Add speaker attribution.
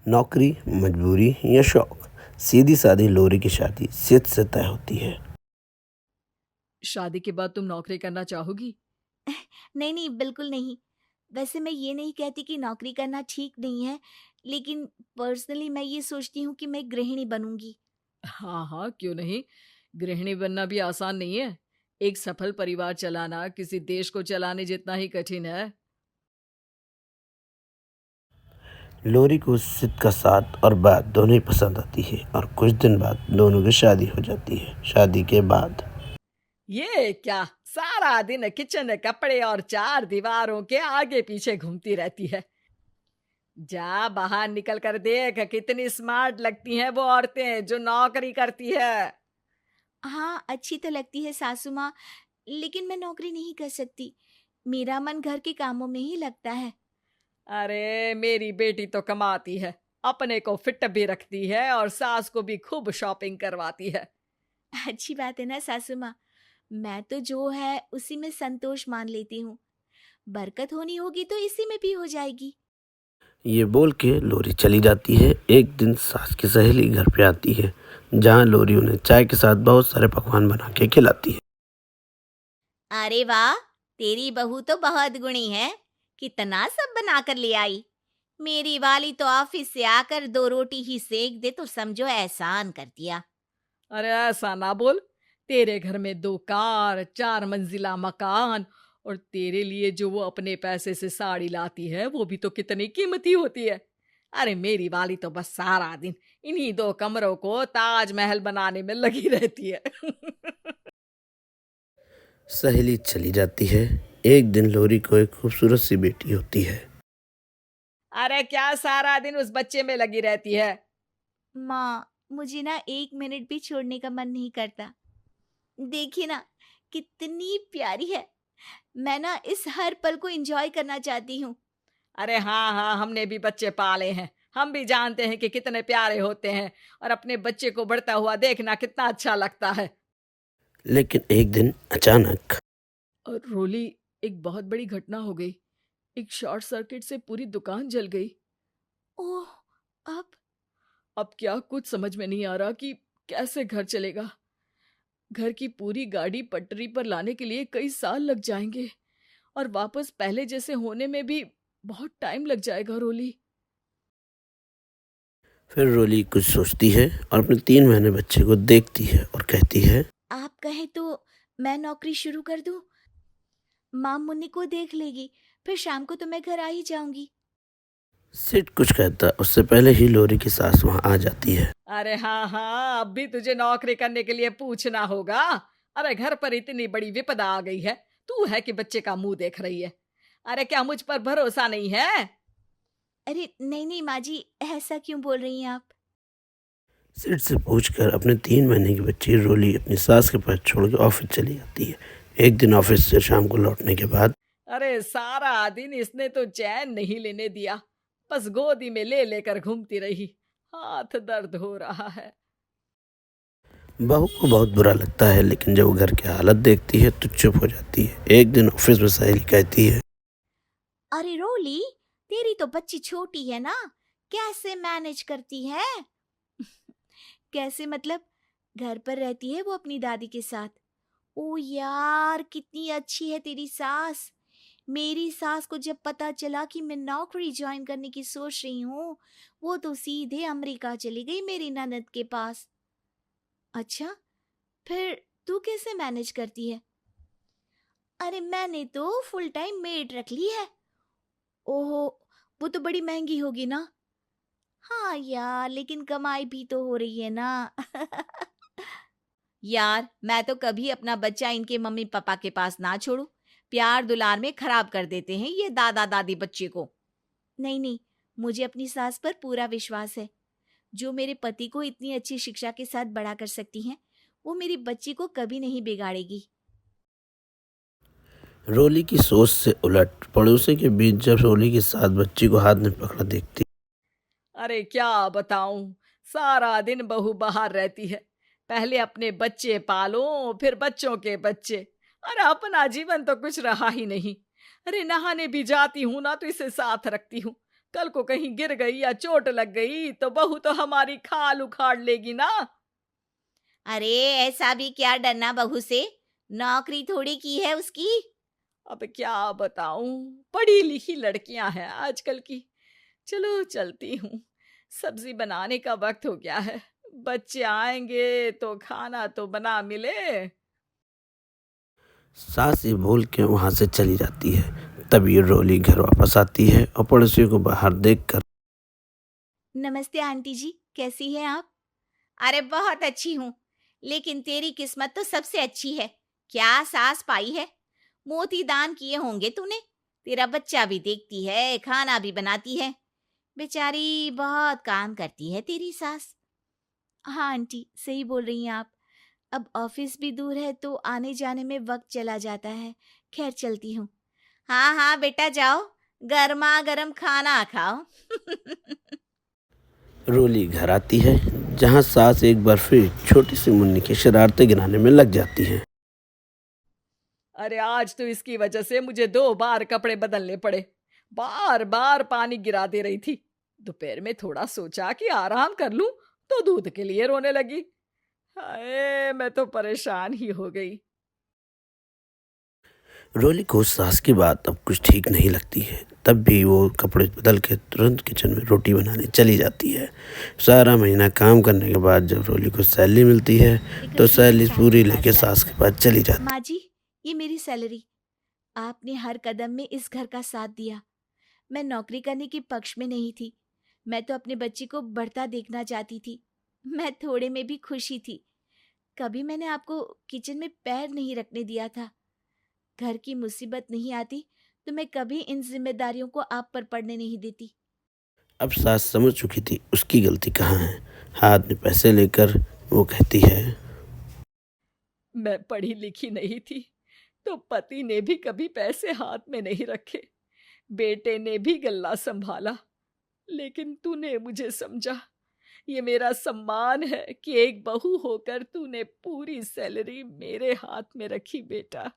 Speaker 1: नौकरी, मजबूरी या शौक? सीधी सादी लोरी की शादी जिद से तय होती है।
Speaker 2: शादी के बाद तुम नौकरी करना चाहोगी?
Speaker 3: नहीं, नहीं, बिल्कुल नहीं। वैसे मैं ये नहीं कहती कि नौकरी करना ठीक नहीं है, लेकिन पर्सनली मैं ये सोचती हूँ कि मैं गृहिणी बनूँगी।
Speaker 2: हाँ, हाँ, क्यों नहीं? गृहिणी बनना भी आसान नहीं है। एक सफल परिवार चलाना किसी देश को चलाने जितना ही कठिन है।
Speaker 1: लोरी को जिद का साथ और बात दोनों ही पसंद आती है और कुछ दिन बाद दोनों की शादी हो जाती है। शादी के बाद
Speaker 2: ये क्या? सारा दिन किचन, कपड़े और चार दीवारों के आगे पीछे घूमती रहती है। जा बाहर निकल कर देख कितनी स्मार्ट लगती हैं वो औरतें जो नौकरी करती है।
Speaker 3: हाँ, अच्छी तो लगती है सासू माँ, लेकिन मैं नौकरी नहीं कर सकती। मेरा मन घर के कामों में ही लगता है।
Speaker 2: अरे मेरी बेटी तो कमाती है, अपने को फिट भी रखती है और सास को भी खूब शॉपिंग करवाती है।
Speaker 3: अच्छी बात है ना सासू माँ, मैं तो जो है उसी में संतोष मान लेती हूँ। बरकत होनी होगी तो इसी में भी हो जाएगी।
Speaker 1: ये बोल के लोरी चली जाती है। एक दिन सास की सहेली घर पे आती है, जहाँ लोरी उन्हें चाय के साथ बहुत सारे पकवान बना के खिलाती है।
Speaker 3: अरे वाह, तेरी बहू तो बहुत गुणी है। कितना सब बना कर ले आई। मेरी वाली तो ऑफिस से आकर 2 रोटी ही सेक दे तो समझो एहसान कर दिया।
Speaker 2: अरे ऐसा ना बोल। तेरे घर में 2 कार, 4 मंजिला मकान और तेरे लिए जो वो अपने पैसे से साड़ी लाती है वो भी तो कितनी कीमती होती है। अरे मेरी वाली तो बस सारा दिन इन्हीं 2 कमरों को ताजमहल बनाने में लगी रहती है।
Speaker 1: सहेली चली जाती है। एक दिन लोरी को एक खूबसूरत सी बेटी होती है।
Speaker 2: अरे क्या सारा दिन उस बच्चे में लगी रहती है?
Speaker 3: माँ, मुझे ना 1 मिनट भी छोड़ने का मन नहीं करता। देखिए ना, कितनी प्यारी है। मैं ना इस हर पल को एंजॉय करना चाहती हूँ।
Speaker 2: अरे हाँ, हाँ, हमने भी बच्चे पाले हैं। हम भी जानते हैं कि कितने प्यारे होते हैं और अपने बच्चे को बढ़ता हुआ देखना कितना अच्छा लगता है।
Speaker 1: लेकिन एक दिन अचानक
Speaker 2: और रोली, एक बहुत बड़ी घटना हो गई। एक शॉर्ट सर्किट से पूरी दुकान जल गई।
Speaker 3: ओह! अब?
Speaker 2: अब क्या कुछ समझ में नहीं आ रहा कि कैसे घर चलेगा। घर की पूरी गाड़ी पटरी पर लाने के लिए कई साल लग जाएंगे और वापस पहले जैसे होने में भी बहुत टाइम लग जाएगा रोली।
Speaker 1: फिर रोली कुछ सोचती है और अपने 3 महीने बच्चे को देखती है और कहती है,
Speaker 3: आप कहें तो मैं नौकरी शुरू कर दूँ? माँ मुन्नी को देख लेगी, फिर शाम को तो मैं घर आ ही जाऊँगी।
Speaker 1: सिट कुछ कहता उससे पहले ही लोरी की सास वहाँ आ जाती है।
Speaker 2: अरे हाँ, हाँ, अब भी तुझे नौकरी करने के लिए पूछना होगा। अरे घर पर इतनी बड़ी विपदा आ गई है, तू है कि बच्चे का मुंह देख रही है। अरे क्या मुझ पर भरोसा नहीं है?
Speaker 3: अरे नहीं, नहीं माँ जी, ऐसा क्यों बोल रही हैं आप?
Speaker 1: सिट से पूछकर अपने 3 महीने की बच्ची रोली अपनी सास के पास छोड़ के ऑफिस चली जाती है। एक दिन ऑफिस से शाम को लौटने के बाद
Speaker 2: अरे सारा दिन इसने तो चैन नहीं लेने दिया, बस गोदी में ले लेकर घूमती रही। हाथ दर्द हो रहा है।
Speaker 1: बहू को बहुत बुरा लगता है, लेकिन जब वो घर की हालत देखती है तो चुप हो जाती है। एक दिन ऑफिस में सहेली कहती है,
Speaker 3: अरे रोली, तेरी तो बच्ची छोटी है ना, कैसे मैनेज करती है? कैसे मतलब? घर पर रहती है वो अपनी दादी के साथ। ओ यार, कितनी अच्छी है तेरी सास। मेरी सास को जब पता चला कि मैं नौकरी ज्वाइन करने की सोच रही हूँ, वो तो सीधे अमेरिका चली गई मेरी ननद के पास। अच्छा, फिर तू कैसे मैनेज करती है? अरे मैंने तो फुल टाइम मेड रख ली है। ओहो, वो तो बड़ी महंगी होगी ना? हाँ यार, लेकिन कमाई भी तो हो रही है ना। यार, मैं तो कभी अपना बच्चा इनके मम्मी पापा के पास ना छोड़ू। प्यार दुलार में खराब कर देते हैं ये दादा दादी बच्चे को। नहीं, नहीं, मुझे अपनी सास पर पूरा विश्वास है। जो मेरे पति को इतनी अच्छी शिक्षा के साथ बड़ा कर सकती हैं, वो मेरी बच्ची को कभी नहीं बिगाड़ेगी।
Speaker 1: रोली की सोच से उलट पड़ोसी के बीच जब रोली के साथ बच्ची को हाथ में पकड़ा देखती
Speaker 2: अरे क्या बताऊं, सारा दिन बहू बाहर रहती है। पहले अपने बच्चे पालो, फिर बच्चों के बच्चे। अरे अपना जीवन तो कुछ रहा ही नहीं। अरे नहाने भी जाती हूं ना तो इसे साथ रखती हूँ। कल को कहीं गिर गई या चोट लग गई तो बहू तो हमारी खाल उखाड़ लेगी ना।
Speaker 3: अरे ऐसा भी क्या डरना बहू से, नौकरी थोड़ी की है उसकी।
Speaker 2: अब क्या बताऊं, पढ़ी लिखी लड़कियां हैं आजकल की। चलो चलती हूँ, सब्जी बनाने का वक्त हो गया है। बच्चे आएंगे तो खाना तो बना मिले।
Speaker 1: सास ये बोल के वहाँ से चली जाती है। तभी रोली घर वापस आती है और पड़ोसियों को बाहर देखकर
Speaker 3: नमस्ते आंटी जी, कैसी हैं आप? अरे बहुत अच्छी हूँ, लेकिन तेरी किस्मत तो सबसे अच्छी है। क्या सास पाई है, मोती दान किए होंगे तूने। तेरा बच्चा भी देखती है, खाना भी बनाती है। बेचारी बहुत काम करती है तेरी सास। हाँ आंटी, सही बोल रही हैं आप। अब ऑफिस भी दूर है तो आने जाने में वक्त चला जाता है। खैर चलती हूँ। हाँ हाँ बेटा जाओ, गर्मा गर्म खाना खाओ।
Speaker 1: रोली घर आती है, जहाँ सास एक बार फिर छोटी सी मुन्नी की शरारतें गिनाने में लग जाती है।
Speaker 2: अरे आज तो इसकी वजह से मुझे 2 बार कपड़े बदलने पड़े। बार बार पानी गिरा दे रही थी। दोपहर में थोड़ा सोचा कि आराम कर लूं तो दूध के लिए रोने लगी। हाय, मैं तो परेशान ही हो गई।
Speaker 1: रोली को सास की बात अब कुछ ठीक नहीं लगती है। तब भी वो कपड़े बदल के तुरंत किचन में रोटी बनाने चली जाती है। सारा महीना काम करने के बाद जब रोली को सैलरी मिलती है तो सैलरी पूरी लेके सास के पास चली जाती है।
Speaker 3: माँ जी, ये मेरी सैलरी। आपने हर कदम में इस घर का साथ दिया। मैं नौकरी करने के पक्ष में नहीं थी। मैं तो अपने बच्चे को बढ़ता देखना चाहती थी। मैं थोड़े में भी खुशी थी। कभी मैंने आपको किचन में पैर नहीं रखने दिया था। घर की मुसीबत नहीं आती तो मैं कभी इन जिम्मेदारियों को आप पर पड़ने नहीं देती।
Speaker 1: अब सास समझ चुकी थी उसकी गलती कहाँ है। हाथ में पैसे लेकर वो कहती है,
Speaker 2: मैं पढ़ी लिखी नहीं थी तो पति ने भी कभी पैसे हाथ में नहीं रखे। बेटे ने भी गल्ला संभाला, लेकिन तूने मुझे समझा। ये मेरा सम्मान है कि एक बहू होकर तूने पूरी सैलरी मेरे हाथ में रखी बेटा।